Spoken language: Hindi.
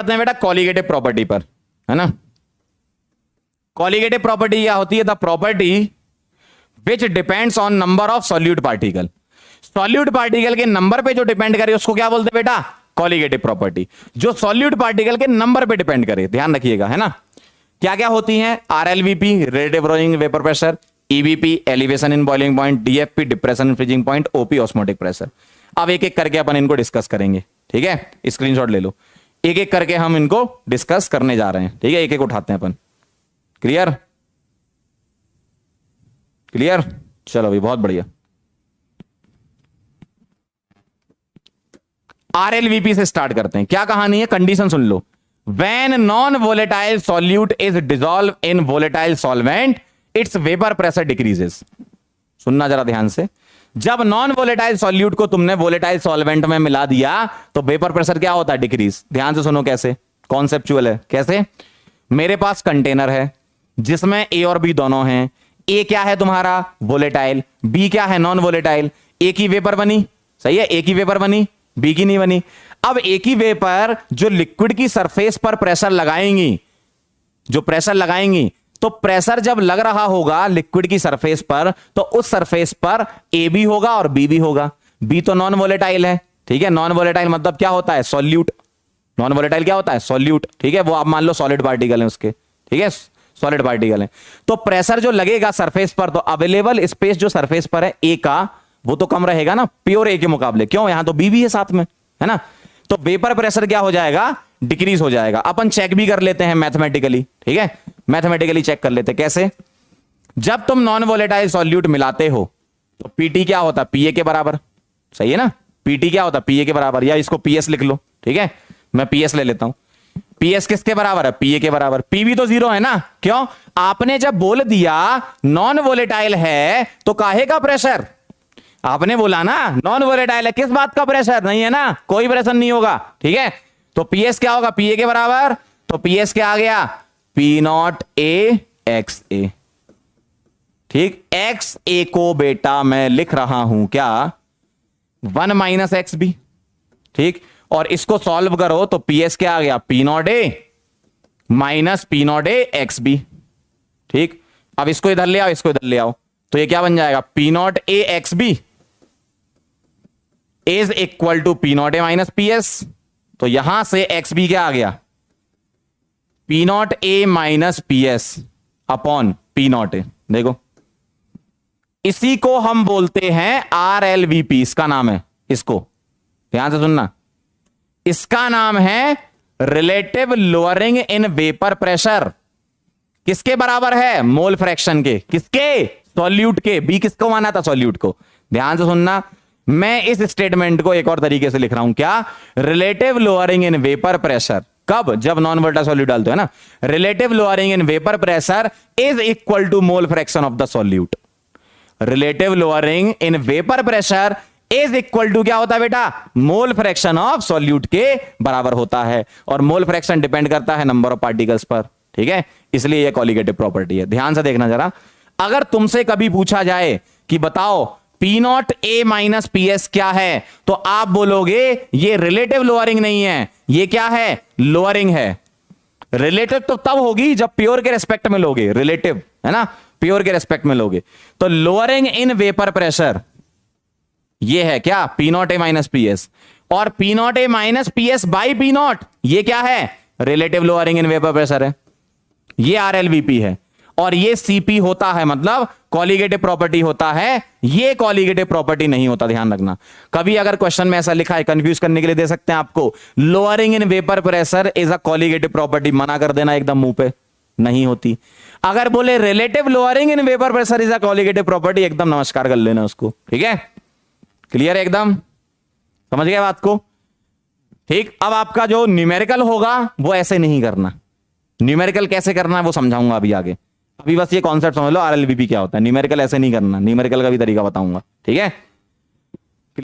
पढ़ते हैं बेटा कॉलिगेटिव प्रॉपर्टी पर, है ना। कॉलिगेटिव प्रॉपर्टी क्या होती है? The property which depends on number of solute particle. Solute particle के नंबर पे जो डिपेंड करे उसको क्या बोलते हैं बेटा? Colligative property. जो सॉल्यूट पार्टिकल के नंबर पे डिपेंड करे, ध्यान रखिएगा, है ना। क्या क्या होती हैं? RLVP relative lowering vapour pressure, EVP elevation in boiling point, DFP depression in freezing point, OP osmotic pressure. अब एक एक करके अपन इनको डिस्कस करेंगे, ठीक है। स्क्रीनशॉट ले लो, एक एक करके हम इनको डिस्कस करने जा रहे हैं, ठीक है। एक एक उठाते हैं अपन। क्लियर? क्लियर? चलो भाई, बहुत बढ़िया। आरएलवीपी से स्टार्ट करते हैं। क्या कहानी है? Condition soon low. When non-volatile solute is dissolved in volatile solvent, its vapor pressure decreases. सुनना जरा ध्यान से। जब नॉन वोलेटाइल सॉल्यूट को तुमने वोलेटाइल सॉल्वेंट में मिला दिया तो वेपर प्रेशर क्या होता है? डिक्रीज। ध्यान से सुनो कैसे, कॉन्सेप्चुअल है। कैसे? मेरे पास कंटेनर है जिसमें ए और बी दोनों हैं। ए क्या है तुम्हारा? वोलेटाइल। बी क्या है? Non volatile. ए की वेपर बनी, सही है, ए की वेपर बनी, बी की नहीं बनी। अब ए की वेपर जो लिक्विड की सरफेस पर प्रेशर लगाएंगी, जो प्रेशर लगाएंगी, तो प्रेशर जब लग रहा होगा लिक्विड की सरफेस पर, तो उस सरफेस पर ए भी होगा और बी भी होगा। बी तो नॉन वोलेटाइल है, ठीक है। नॉन वोलेटाइल मतलब क्या होता है? सॉल्यूट। नॉन वोलेटाइल क्या होता है? सॉल्यूट, ठीक है। वो आप मान लो सॉलिड पार्टिकल है उसके, ठीक है, सॉलिड पार्टिकल है। तो प्रेशर जो लगेगा सरफेस पर, तो अवेलेबल स्पेस जो सरफेस पर है ए का, वो तो कम रहेगा ना प्योर ए के मुकाबले। क्यों? यहां तो बी भी है साथ में, है ना। तो वेपर प्रेशर क्या हो जाएगा? डिक्रीज हो जाएगा। अपन चेक भी कर लेते हैं मैथमेटिकली, ठीक है। मैथमेटिकली चेक कर लेते हैं। कैसे? जब तुम नॉन वोलेटाइल सॉल्यूट मिलाते हो तो पीटी क्या होता है? पीए के बराबर, सही है ना। पीटी क्या होता है? पीए के बराबर, या इसको पीएस लिख लो, ठीक है। मैं पीएस ले लेता हूं। पीएस किसके बराबर है? पीए के बराबर। पी भी तो जीरो है ना। क्यों? आपने जब बोल दिया नॉन वोलेटाइल है तो काहे का प्रेशर? आपने बोला ना नॉन वोलेटाइल है, किस बात का प्रेशर? नहीं है ना, कोई प्रेशर नहीं होगा, ठीक है। तो पीएस क्या होगा? पीए के बराबर। तो पीएस क्या आ गया? पी नॉट ए एक्स ए, ठीक। एक्स ए को बेटा मैं लिख रहा हूं क्या? 1 माइनस एक्स बी, ठीक। और इसको सॉल्व करो तो पीएस क्या आ गया? P not A minus P not A X B, ठीक। अब इसको इधर ले आओ, इसको इधर ले आओ, तो ये क्या बन जाएगा? P not A X B is equal to P not A minus P S. तो यहां से एक्स बी क्या आ गया? P not A minus P S upon P not A. देखो, इसी को हम बोलते हैं आरएलवीपी। इसका नाम है, इसको ध्यान से सुनना, इसका नाम है relative lowering in vapour pressure. किसके बराबर है? मोल फ्रैक्शन के। किसके? सॉल्यूट के। बी किसको माना था? सॉल्यूट को। ध्यान से सुनना, मैं इस स्टेटमेंट को एक और तरीके से लिख रहा हूं। क्या? Relative lowering in vapour pressure. कब? जब नॉन वोलेटाइल सॉल्यूट डालते हो ना। Relative lowering in vapour pressure is equal to mole fraction of the solute. Relative lowering in vapour pressure is equal to क्या होता है बेटा? मोल फ्रैक्शन ऑफ सॉल्यूट के बराबर होता है। और मोल फ्रैक्शन डिपेंड करता है नंबर ऑफ पार्टिकल्स पर, ठीक है। इसलिए यह कॉलिगेटिव प्रॉपर्टी है। ध्यान से देखना जरा, अगर तुमसे कभी पूछा जाए कि बताओ P not A minus P S क्या है, तो आप बोलोगे ये रिलेटिव लोअरिंग नहीं है, ये क्या है? लोअरिंग है। रिलेटिव तो तब होगी जब प्योर के रेस्पेक्ट में लोगे, रिलेटिव, है ना, प्योर के रेस्पेक्ट में लोगे। तो लोअरिंग इन वेपर प्रेशर ये है क्या? P not A minus P S. और P not A minus P S by P nought, ये क्या है? Relative lowering in vapour pressure है। ये आरएलवीपी है। और ये सीपी होता है, मतलब कॉलिगेटिव प्रॉपर्टी होता है। ये कॉलिगेटिव प्रॉपर्टी नहीं होता, ध्यान रखना। कभी अगर क्वेश्चन में ऐसा लिखा है, कंफ्यूज करने के लिए दे सकते हैं आपको, lowering in vapour pressure is a colligative property, मना कर देना एकदम मुंह पे, नहीं होती। अगर बोले relative lowering in vapour pressure is a colligative property, एकदम नमस्कार कर लेना उसको, ठीक है। क्लियर है एकदम? समझ गए बात को? ठीक। अब आपका जो न्यूमेरिकल होगा वो ऐसे नहीं करना। न्यूमेरिकल कैसे करना है वो समझाऊंगा अभी आगे। अभी बस ये कॉन्सेप्ट समझ लो आरएलवीपी क्या होता है। न्यूमेरिकल ऐसे नहीं करना, न्यूमेरिकल का भी तरीका बताऊंगा, ठीक है।